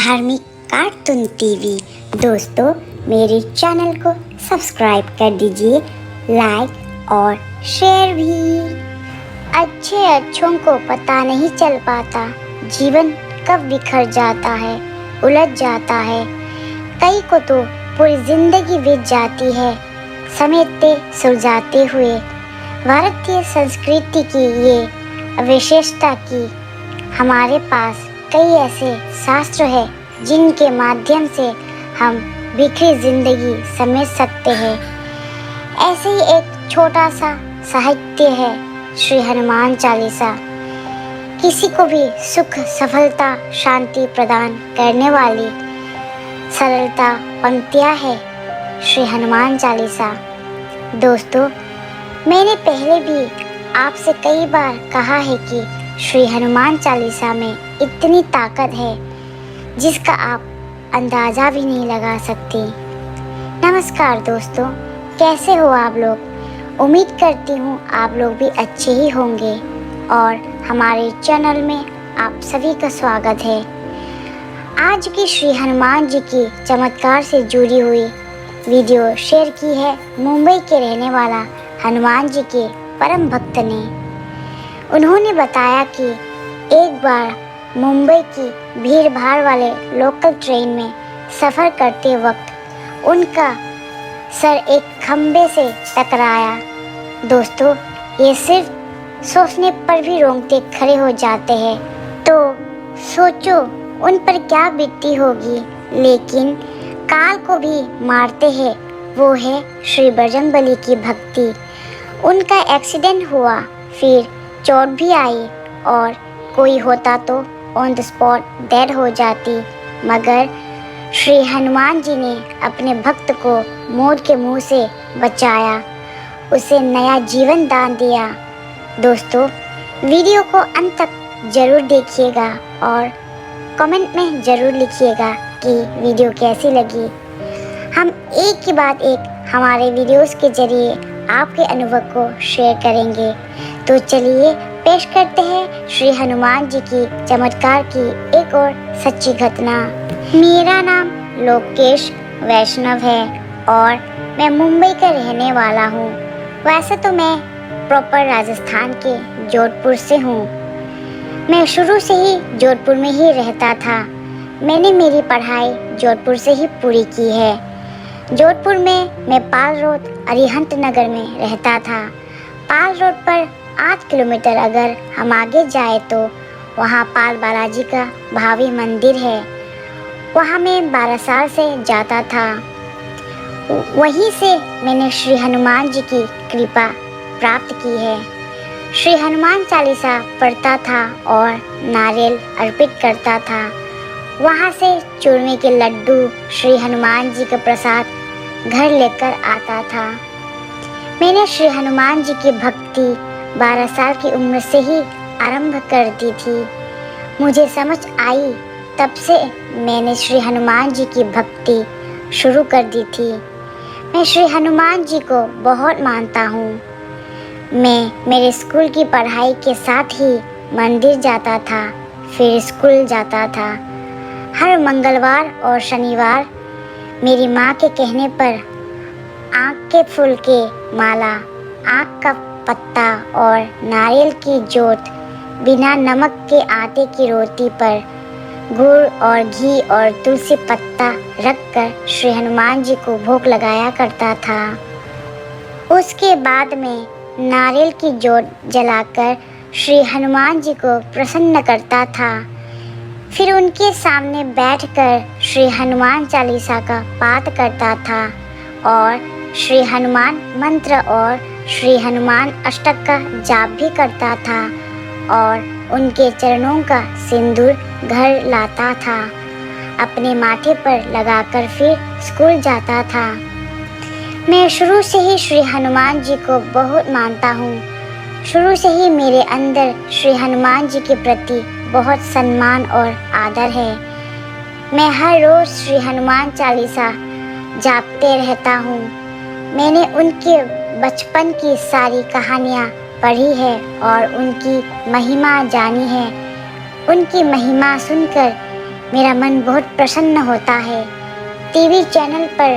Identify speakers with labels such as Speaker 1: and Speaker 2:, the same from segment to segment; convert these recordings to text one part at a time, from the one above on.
Speaker 1: धार्मिक cartoon TV. दोस्तों, मेरे चैनल को सब्सक्राइब कर दीजिए, लाइक और शेयर भी। अच्छों को पता नहीं चल पाता, जीवन कब बिखर जाता है, उलझ जाता है। कई को तो पूरी जिंदगी बीत जाती है समेटते सुलझाते हुए। भारतीय संस्कृति की ये विशेषता कि हमारे पास कई ऐसे शास्त्र हैं जिनके माध्यम से हम बिखरी जिंदगी समझ सकते हैं। ऐसे ही एक छोटा सा साहित्य है श्री हनुमान चालीसा। किसी को भी सुख, सफलता, शांति प्रदान करने वाली सरलता पंक्तियाँ है श्री हनुमान चालीसा। दोस्तों, मैंने पहले भी आपसे कई बार कहा है कि श्री हनुमान चालीसा में इतनी ताकत है जिसका आप अंदाज़ा भी नहीं लगा सकते। नमस्कार दोस्तों, कैसे हो आप लोग? उम्मीद करती हूँ आप लोग भी अच्छे ही होंगे और हमारे चैनल में आप सभी का स्वागत है। आज की श्री हनुमान जी की चमत्कार से जुड़ी हुई वीडियो शेयर की है मुंबई के रहने वाला हनुमान जी के परम भक्त ने। उन्होंने बताया कि एक बार मुंबई की भीड़ भाड़ वाले लोकल ट्रेन में सफ़र करते वक्त उनका सर एक खम्भे से टकराया। दोस्तों, ये सिर्फ सोचने पर भी रोंगटे खड़े हो जाते हैं। तो सोचो उन पर क्या बीतती होगी। लेकिन काल को भी मारते हैं वो है श्री बजरंगबली की भक्ति। उनका एक्सीडेंट हुआ, फिर चोट भी आई और कोई होता तो ऑन द स्पॉट डेड हो जाती, मगर श्री हनुमान जी ने अपने भक्त को मौत के मुंह से बचाया, उसे नया जीवन दान दिया। दोस्तों, वीडियो को अंत तक ज़रूर देखिएगा और कमेंट में ज़रूर लिखिएगा कि वीडियो कैसी लगी। हम एक के बाद एक हमारे वीडियोस के जरिए आपके अनुभव को शेयर करेंगे। तो चलिए पेश करते हैं श्री हनुमान जी की चमत्कार की एक और सच्ची घटना। मेरा नाम लोकेश वैष्णव है और मैं मुंबई का रहने वाला हूँ। वैसे तो मैं प्रॉपर राजस्थान के जोधपुर से हूँ। मैं शुरू से ही जोधपुर में ही रहता था। मैंने मेरी पढ़ाई जोधपुर से ही पूरी की है। जोधपुर में मैं पाल रोड अरिहंत नगर में रहता था। पाल रोड पर 8 किलोमीटर अगर हम आगे जाए तो वहाँ पाल बालाजी का भावी मंदिर है। वहाँ मैं 12 साल से जाता था। वहीं से मैंने श्री हनुमान जी की कृपा प्राप्त की है। श्री हनुमान चालीसा पढ़ता था और नारियल अर्पित करता था। वहाँ से चूरमे के लड्डू, श्री हनुमान जी का प्रसाद घर लेकर आता था। मैंने श्री हनुमान जी की भक्ति 12 साल की उम्र से ही आरंभ कर दी थी। मुझे समझ आई तब से मैंने श्री हनुमान जी की भक्ति शुरू कर दी थी। मैं श्री हनुमान जी को बहुत मानता हूँ। मैं मेरे स्कूल की पढ़ाई के साथ ही मंदिर जाता था, फिर स्कूल जाता था। हर मंगलवार और शनिवार मेरी माँ के कहने पर आँख के फूल के माला, आँख का पत्ता और नारियल की जोत बिना नमक के आटे की रोटी पर गुड़ और घी और तुलसी पत्ता रखकर श्री हनुमान जी को भोग लगाया करता था। उसके बाद में नारियल की जोत जलाकर श्री हनुमान जी को प्रसन्न करता था। फिर उनके सामने बैठकर श्री हनुमान चालीसा का पाठ करता था और श्री हनुमान मंत्र और श्री हनुमान अष्टक का जाप भी करता था और उनके चरणों का सिंदूर घर लाता था, अपने माथे पर लगाकर फिर स्कूल जाता था। मैं शुरू से ही श्री हनुमान जी को बहुत मानता हूँ। शुरू से ही मेरे अंदर श्री हनुमान जी के प्रति बहुत सम्मान और आदर है। मैं हर रोज़ श्री हनुमान चालीसा जापते रहता हूँ। मैंने उनके बचपन की सारी कहानियाँ पढ़ी है और उनकी महिमा जानी है। उनकी महिमा सुनकर मेरा मन बहुत प्रसन्न होता है। टीवी चैनल पर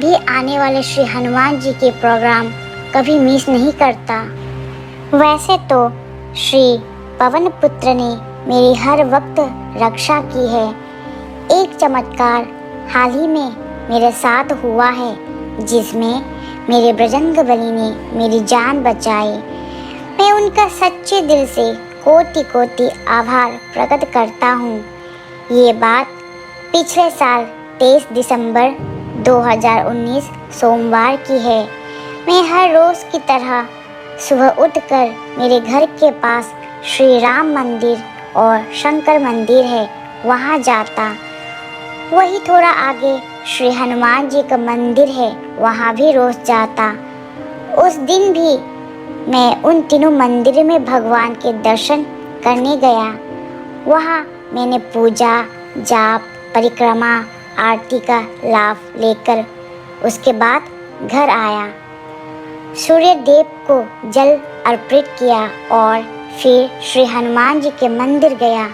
Speaker 1: भी आने वाले श्री हनुमान जी के प्रोग्राम कभी मिस नहीं करता। वैसे तो श्री पवन पुत्र ने मेरी हर वक्त रक्षा की है। एक चमत्कार हाल ही में मेरे साथ हुआ है जिसमें मेरे बजरंगबली ने मेरी जान बचाई। मैं उनका सच्चे दिल से कोटि कोटि आभार प्रकट करता हूँ। ये बात पिछले साल 23 दिसंबर 2019 सोमवार की है। मैं हर रोज़ की तरह सुबह उठकर मेरे घर के पास श्री राम मंदिर और शंकर मंदिर है, वहाँ जाता। वही थोड़ा आगे श्री हनुमान जी का मंदिर है, वहाँ भी रोज़ जाता। उस दिन भी मैं उन तीनों मंदिर में भगवान के दर्शन करने गया। वहाँ मैंने पूजा, जाप, परिक्रमा, आरती का लाभ लेकर उसके बाद घर आया। सूर्य देव को जल अर्पित किया और फिर श्री हनुमान जी के मंदिर गया।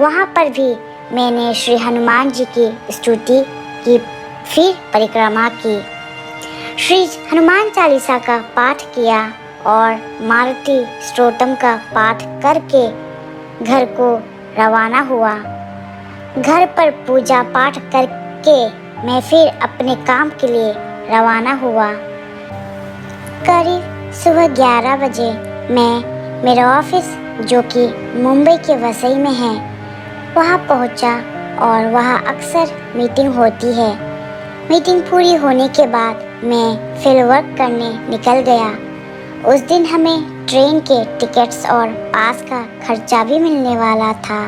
Speaker 1: वहाँ पर भी मैंने श्री हनुमान जी की स्तुति की, फिर परिक्रमा की, श्री हनुमान चालीसा का पाठ किया और मारुति स्तोत्रम का पाठ करके घर को रवाना हुआ। घर पर पूजा पाठ करके मैं फिर अपने काम के लिए रवाना हुआ। करीब सुबह 11 बजे मैं मेरा ऑफिस जो कि मुंबई के वसई में है वहाँ पहुँचा और वहाँ अक्सर मीटिंग होती है। मीटिंग पूरी होने के बाद मैं फील्ड वर्क करने निकल गया। उस दिन हमें ट्रेन के टिकट्स और पास का खर्चा भी मिलने वाला था।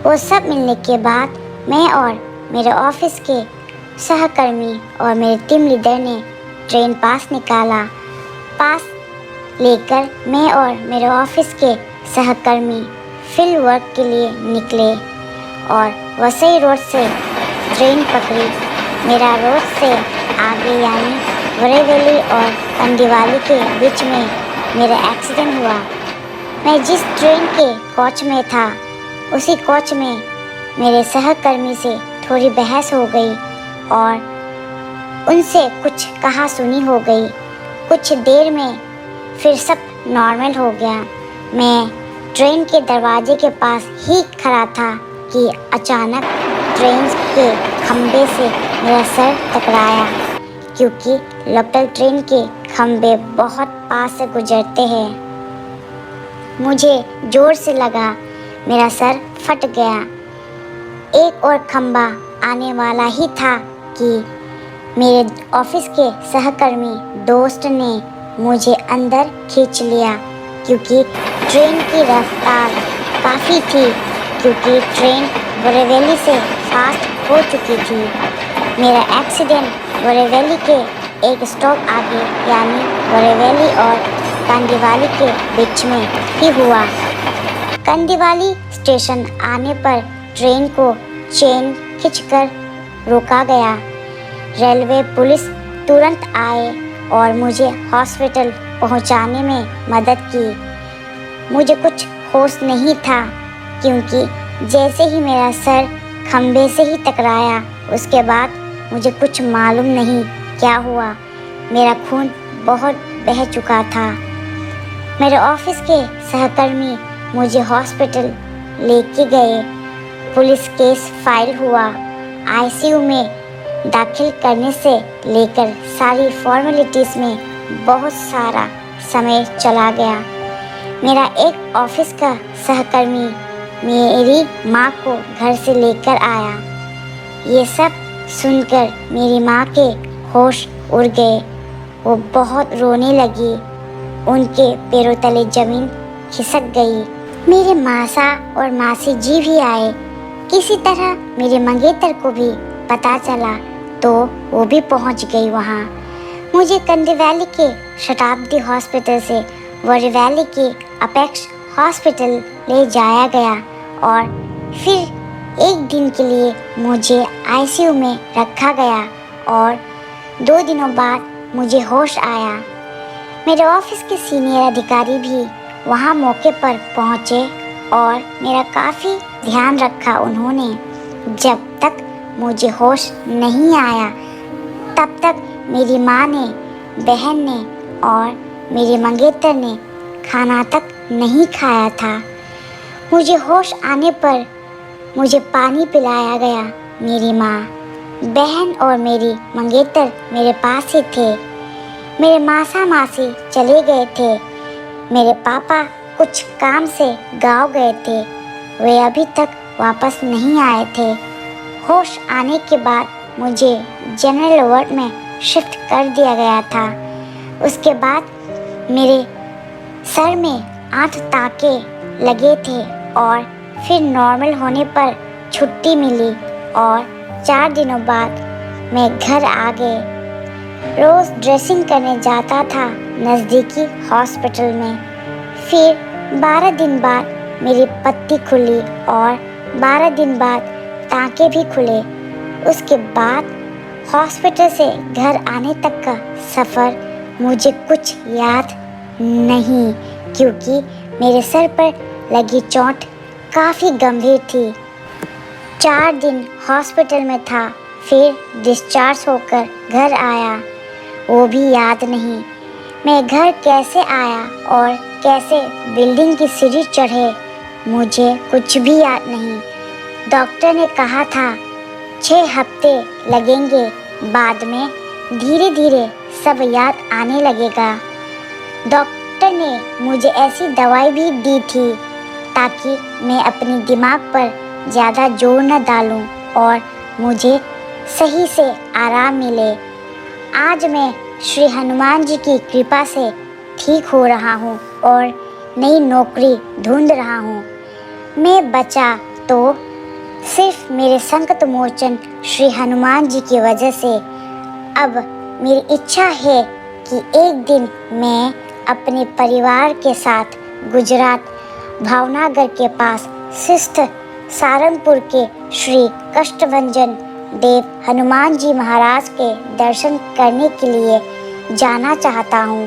Speaker 1: वो सब मिलने के बाद मैं और मेरे ऑफिस के सहकर्मी और मेरे टीम लीडर ने ट्रेन पास निकाला। पास लेकर मैं और मेरे ऑफिस के सहकर्मी फील्ड वर्क के लिए निकले और वसई रोड से ट्रेन पकड़ी। मेरा रोड से आगे यानी बरेवली और कंदीवाली के बीच में मेरा एक्सीडेंट हुआ। मैं जिस ट्रेन के कोच में था उसी कोच में मेरे सहकर्मी से थोड़ी बहस हो गई और उनसे कुछ कहा सुनी हो गई। कुछ देर में फिर सब नॉर्मल हो गया। मैं ट्रेन के दरवाजे के पास ही खड़ा था कि अचानक ट्रेन के खंभे से मेरा सर टकराया, क्योंकि लोकल ट्रेन के खंभे बहुत पास से गुजरते हैं। मुझे जोर से लगा, मेरा सर फट गया। एक और खंभा आने वाला ही था कि मेरे ऑफिस के सहकर्मी दोस्त ने मुझे अंदर खींच लिया, क्योंकि ट्रेन की रफ्तार काफ़ी थी, क्योंकि ट्रेन बरेवली से फास्ट हो चुकी थी। मेरा एक्सीडेंट बरेवली के एक स्टॉप आगे यानी बरेवली और कंदीवाली के बीच में ही हुआ। कंदीवाली स्टेशन आने पर ट्रेन को चेन खींचकर रोका गया। रेलवे पुलिस तुरंत आए और मुझे हॉस्पिटल पहुंचाने में मदद की। मुझे कुछ होश नहीं था, क्योंकि जैसे ही मेरा सर खंभे से ही टकराया उसके बाद मुझे कुछ मालूम नहीं क्या हुआ। मेरा खून बहुत बह चुका था। मेरे ऑफिस के सहकर्मी मुझे हॉस्पिटल लेके गए। पुलिस केस फाइल हुआ। आईसीयू में दाखिल करने से लेकर सारी फॉर्मेलिटीज़ में बहुत सारा समय चला गया। मेरा एक ऑफिस का सहकर्मी मेरी माँ को घर से लेकर आया। ये सब सुनकर मेरी माँ के होश उड़ गए। वो बहुत रोने लगी। उनके पैरों तले ज़मीन खिसक गई। मेरे मासा और मासी जी भी आए। किसी तरह मेरे मंगेतर को भी पता चला तो वो भी पहुंच गई वहाँ। मुझे कंदीवाली के शताब्दी हॉस्पिटल से बरेवली के अपेक्स हॉस्पिटल ले जाया गया और फिर एक दिन के लिए मुझे आईसीयू में रखा गया और 2 दिनों बाद मुझे होश आया। मेरे ऑफिस के सीनियर अधिकारी भी वहाँ मौके पर पहुँचे और मेरा काफ़ी ध्यान रखा उन्होंने। जब तक मुझे होश नहीं आया तब तक मेरी माँ ने, बहन ने और मेरे मंगेतर ने खाना तक नहीं खाया था। मुझे होश आने पर मुझे पानी पिलाया गया। मेरी माँ, बहन और मेरी मंगेतर मेरे पास ही थे। मेरे मासा मासी चले गए थे। मेरे पापा कुछ काम से गाँव गए थे। वे अभी तक वापस नहीं आए थे। होश आने के बाद मुझे जनरल वार्ड में शिफ्ट कर दिया गया था। उसके बाद मेरे सर में 8 टाँके लगे थे और फिर नॉर्मल होने पर छुट्टी मिली और 4 दिनों बाद मैं घर आ गए। रोज़ ड्रेसिंग करने जाता था नज़दीकी हॉस्पिटल में। फिर 12 दिन बाद मेरी पट्टी खुली और 12 दिन बाद टाँके भी खुले। उसके बाद हॉस्पिटल से घर आने तक का सफ़र मुझे कुछ याद नहीं, क्योंकि मेरे सर पर लगी चोट काफ़ी गंभीर थी। 4 दिन हॉस्पिटल में था, फिर डिस्चार्ज होकर घर आया, वो भी याद नहीं। मैं घर कैसे आया और कैसे बिल्डिंग की सीढ़ी चढ़े, मुझे कुछ भी याद नहीं। डॉक्टर ने कहा था 6 हफ्ते लगेंगे, बाद में धीरे धीरे सब याद आने लगेगा। डॉक्टर ने मुझे ऐसी दवाई भी दी थी ताकि मैं अपने दिमाग पर ज़्यादा जोर न डालूं और मुझे सही से आराम मिले। आज मैं श्री हनुमान जी की कृपा से ठीक हो रहा हूँ और नई नौकरी ढूंढ रहा हूँ। मैं बचा तो सिर्फ मेरे संकट मोचन श्री हनुमान जी की वजह से। अब मेरी इच्छा है कि एक दिन मैं अपने परिवार के साथ गुजरात भावनगर के पास स्थित सारंगपुर के श्री कष्टभंजन देव हनुमान जी महाराज के दर्शन करने के लिए जाना चाहता हूँ।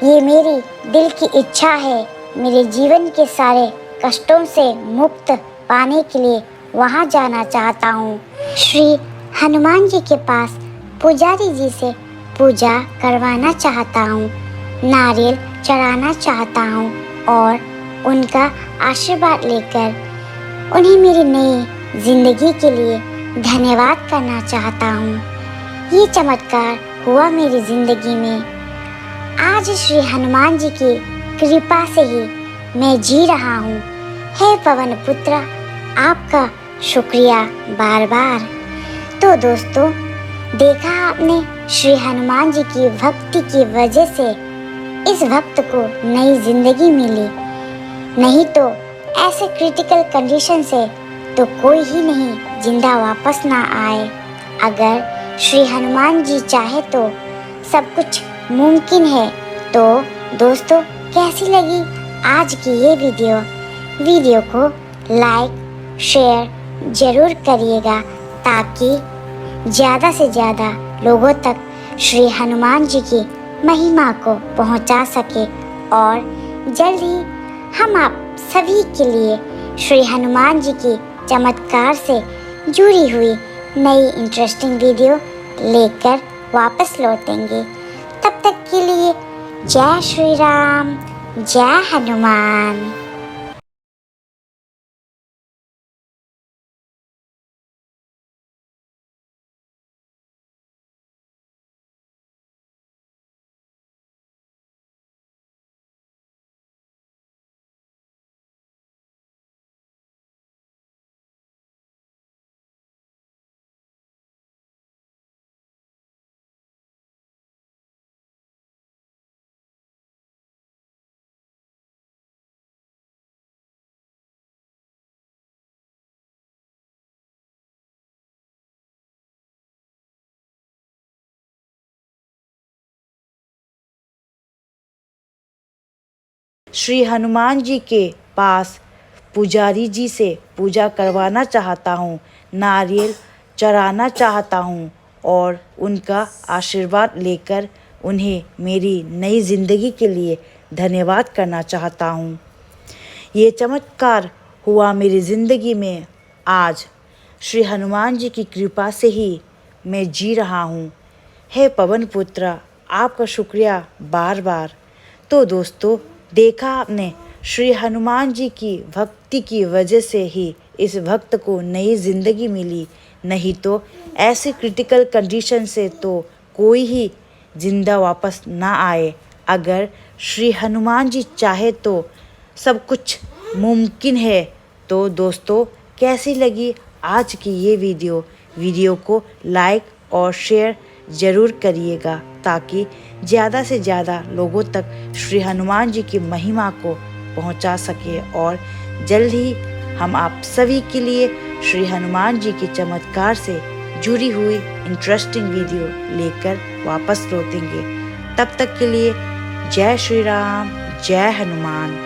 Speaker 1: ये मेरी दिल की इच्छा है। मेरे जीवन के सारे कष्टों से मुक्त पाने के लिए वहाँ जाना चाहता हूँ। श्री हनुमान जी के पास पुजारी जी से पूजा करवाना चाहता हूँ, नारियल चढ़ाना चाहता हूँ और उनका आशीर्वाद लेकर उन्हें मेरी नई जिंदगी के लिए धन्यवाद करना चाहता हूँ। ये चमत्कार हुआ मेरी जिंदगी में। आज श्री हनुमान जी की कृपा से ही मैं जी रहा हूँ। हे पवन पुत्र, आपका शुक्रिया बार बार। तो दोस्तों, देखा आपने, श्री हनुमान जी की भक्ति की वजह से इस भक्त को नई जिंदगी मिली। नहीं तो ऐसे क्रिटिकल कंडीशन से तो कोई ही नहीं जिंदा वापस ना आए। अगर श्री हनुमान जी चाहे तो सब कुछ मुमकिन है। तो दोस्तों, कैसी लगी आज की ये वीडियो को लाइक शेयर ज़रूर करिएगा ताकि ज़्यादा से ज़्यादा लोगों तक श्री हनुमान जी की महिमा को पहुंचा सके और जल्द ही हम आप सभी के लिए श्री हनुमान जी की चमत्कार से जुड़ी हुई नई इंटरेस्टिंग वीडियो लेकर वापस लौटेंगे। तब तक के लिए जय श्री राम, जय हनुमान।
Speaker 2: श्री हनुमान जी के पास पुजारी जी से पूजा करवाना चाहता हूँ, नारियल चढ़ाना चाहता हूँ और उनका आशीर्वाद लेकर उन्हें मेरी नई ज़िंदगी के लिए धन्यवाद करना चाहता हूँ। ये चमत्कार हुआ मेरी ज़िंदगी में आज। श्री हनुमान जी की कृपा से ही मैं जी रहा हूँ। हे पवन पुत्र, आपका शुक्रिया बार बार। तो दोस्तों, देखा आपने, श्री हनुमान जी की भक्ति की वजह से ही इस भक्त को नई जिंदगी मिली, नहीं तो ऐसे क्रिटिकल कंडीशन से तो कोई ही जिंदा वापस ना आए। अगर श्री हनुमान जी चाहे तो सब कुछ मुमकिन है। तो दोस्तों, कैसी लगी आज की ये वीडियो को लाइक और शेयर ज़रूर करिएगा, ताकि ज़्यादा से ज़्यादा लोगों तक श्री हनुमान जी की महिमा को पहुंचा सके। और जल्द ही हम आप सभी के लिए श्री हनुमान जी के चमत्कार से जुड़ी हुई इंटरेस्टिंग वीडियो लेकर वापस लौटेंगे। तब तक के लिए जय श्री राम, जय हनुमान।